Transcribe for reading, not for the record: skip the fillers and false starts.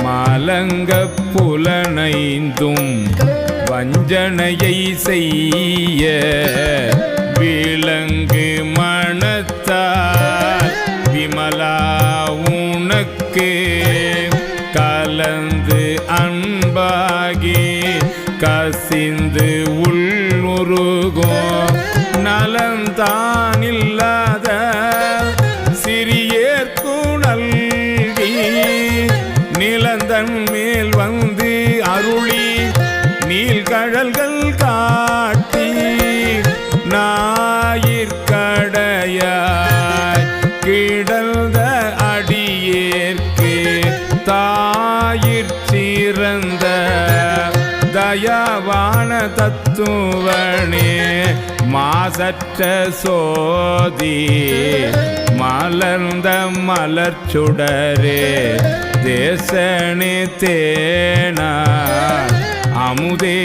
மாலங்கப் புலனைந்தும் வஞ்சனையை செய்ய விளங்கு மனத்தால் விமலா உனக்கு கலந்து அன்பாகி கசிந்து உள்ளுருகோ நலந்தானில்லாத சிறியேற்கு நல்கி நிலந்தன் மேல் வந்து அருளி நீள்கழல்கள் காட்டி ஞாயிற்கடையாய் கிடந்த அடியேற்கு தாயிற்சிறந்த தயாவான தத்துவனே மாசற்ற சோதி மலர்ந்த மலர்ச்சுடரே தேசனே தேனா அமுதே